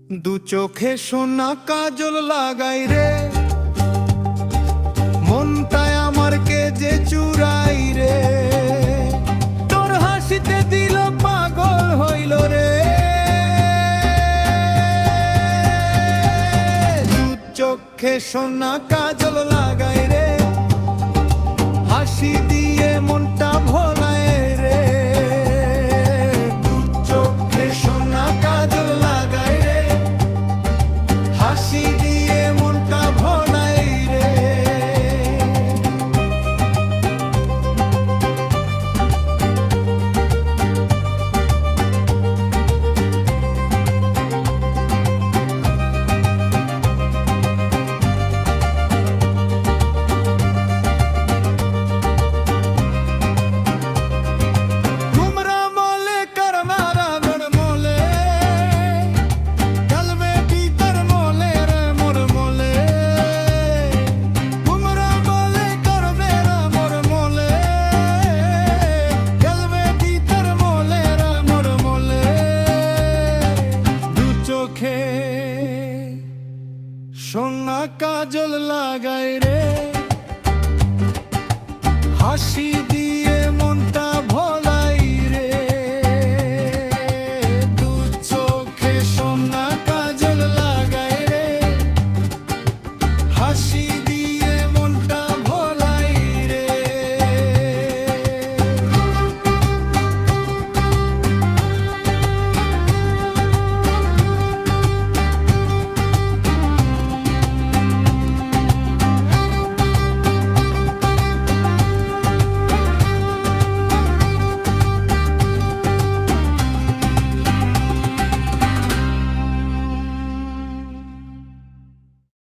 দু চোখে সোনা কাজল লাগাই রে, মনটায় আমার কে যে চুরাই রে, তোর হাসিতে দিল পাগল হইল রে। দু চোখে সোনা কাজল লাগাই রে, হাসি দিয়ে মনটা ভোলায় রে। দু চোখে সোনা কাজল লাগাই রে, হাসি দিয়ে মনটা ভোলায় রে। সোনা কাজল লাগাই রে, হাসি